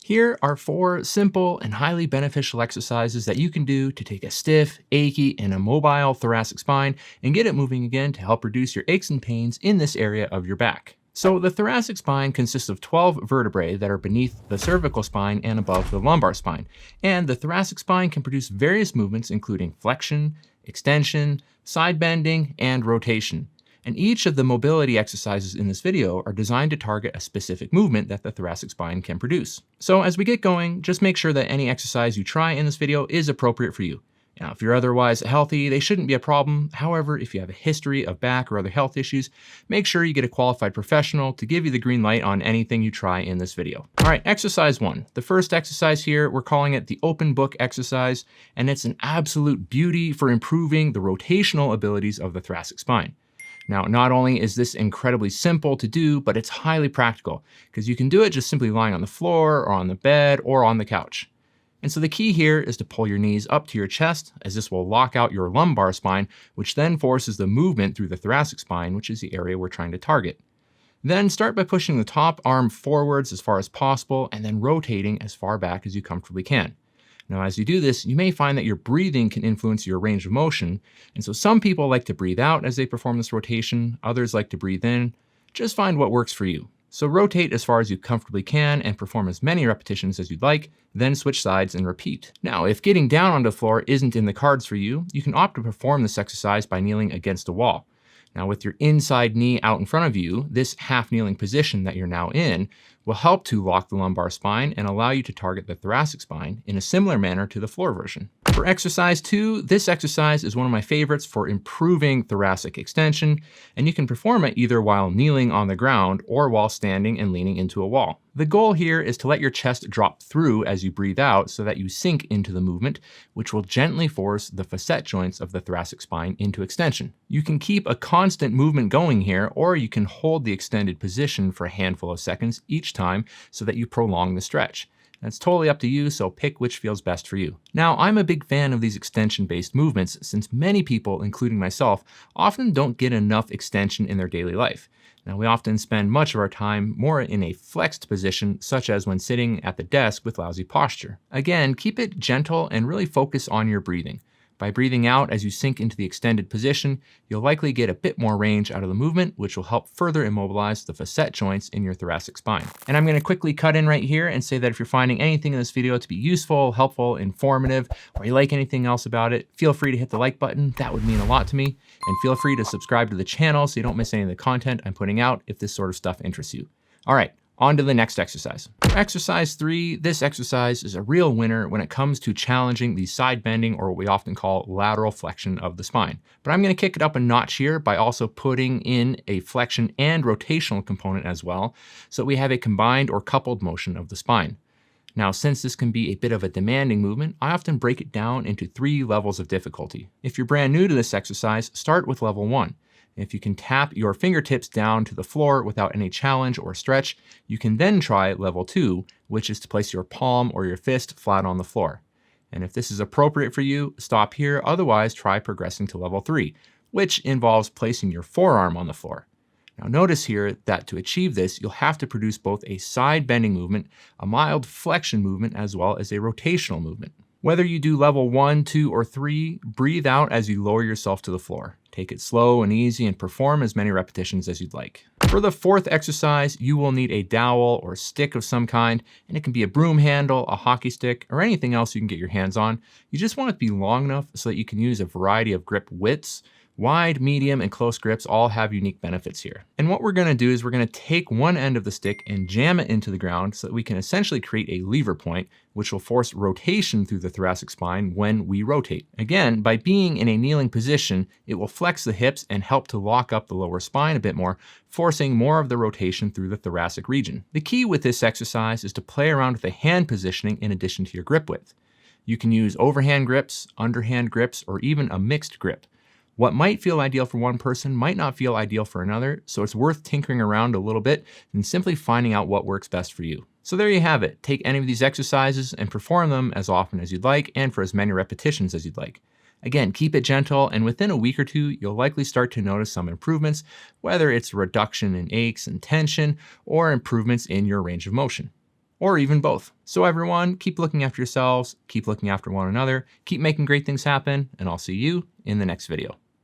Here are 4 simple and highly beneficial exercises that you can do to take a stiff, achy, and immobile thoracic spine and get it moving again to help reduce your aches and pains in this area of your back. So the thoracic spine consists of 12 vertebrae that are beneath the cervical spine and above the lumbar spine. And the thoracic spine can produce various movements including flexion, extension, side bending, and rotation. And each of the mobility exercises in this video are designed to target a specific movement that the thoracic spine can produce. So as we get going, just make sure that any exercise you try in this video is appropriate for you. Now, if you're otherwise healthy, they shouldn't be a problem. However, if you have a history of back or other health issues, make sure you get a qualified professional to give you the green light on anything you try in this video. All right, exercise 1. The first exercise here, we're calling it the open book exercise, and it's an absolute beauty for improving the rotational abilities of the thoracic spine. Now, not only is this incredibly simple to do, but it's highly practical because you can do it just simply lying on the floor or on the bed or on the couch. And so the key here is to pull your knees up to your chest, as this will lock out your lumbar spine, which then forces the movement through the thoracic spine, which is the area we're trying to target. Then start by pushing the top arm forwards as far as possible and then rotating as far back as you comfortably can. Now, as you do this, you may find that your breathing can influence your range of motion. And so some people like to breathe out as they perform this rotation. Others like to breathe in. Just find what works for you. So rotate as far as you comfortably can and perform as many repetitions as you'd like, then switch sides and repeat. Now, if getting down onto the floor isn't in the cards for you, you can opt to perform this exercise by kneeling against a wall. Now, with your inside knee out in front of you, this half-kneeling position that you're now in will help to lock the lumbar spine and allow you to target the thoracic spine in a similar manner to the floor version. For exercise 2, this exercise is one of my favorites for improving thoracic extension, and you can perform it either while kneeling on the ground or while standing and leaning into a wall. The goal here is to let your chest drop through as you breathe out so that you sink into the movement, which will gently force the facet joints of the thoracic spine into extension. You can keep a constant movement going here, or you can hold the extended position for a handful of seconds each time so that you prolong the stretch. That's totally up to you, so pick which feels best for you. Now, I'm a big fan of these extension-based movements since many people, including myself, often don't get enough extension in their daily life. Now, we often spend much of our time more in a flexed position, such as when sitting at the desk with lousy posture. Again, keep it gentle and really focus on your breathing. By breathing out as you sink into the extended position, you'll likely get a bit more range out of the movement, which will help further immobilize the facet joints in your thoracic spine. And I'm going to quickly cut in right here and say that if you're finding anything in this video to be useful, helpful, informative, or you like anything else about it, feel free to hit the like button. That would mean a lot to me. And feel free to subscribe to the channel so you don't miss any of the content I'm putting out if this sort of stuff interests you. All right. On to the next exercise. For exercise 3, this exercise is a real winner when it comes to challenging the side bending, or what we often call lateral flexion of the spine. But I'm going to kick it up a notch here by also putting in a flexion and rotational component as well, so we have a combined or coupled motion of the spine. Now, since this can be a bit of a demanding movement, I often break it down into 3 levels of difficulty. If you're brand new to this exercise, start with level 1. If you can tap your fingertips down to the floor without any challenge or stretch, you can then try level 2, which is to place your palm or your fist flat on the floor. And if this is appropriate for you, stop here. Otherwise, try progressing to level 3, which involves placing your forearm on the floor. Now notice here that to achieve this, you'll have to produce both a side bending movement, a mild flexion movement, as well as a rotational movement. Whether you do level 1, 2, or 3, breathe out as you lower yourself to the floor. Take it slow and easy and perform as many repetitions as you'd like. For the 4th exercise, you will need a dowel or stick of some kind, and it can be a broom handle, a hockey stick, or anything else you can get your hands on. You just want it to be long enough so that you can use a variety of grip widths. Wide, medium, and close grips all have unique benefits here. And what we're going to do is we're going to take one end of the stick and jam it into the ground so that we can essentially create a lever point, which will force rotation through the thoracic spine when we rotate. Again, by being in a kneeling position, it will flex the hips and help to lock up the lower spine a bit more, forcing more of the rotation through the thoracic region. The key with this exercise is to play around with the hand positioning in addition to your grip width. You can use overhand grips, underhand grips, or even a mixed grip. What might feel ideal for one person might not feel ideal for another, so it's worth tinkering around a little bit and simply finding out what works best for you. So there you have it. Take any of these exercises and perform them as often as you'd like and for as many repetitions as you'd like. Again, keep it gentle, and within a week or two, you'll likely start to notice some improvements, whether it's a reduction in aches and tension or improvements in your range of motion. or even both. So everyone, keep looking after yourselves, keep looking after one another, keep making great things happen, and I'll see you in the next video.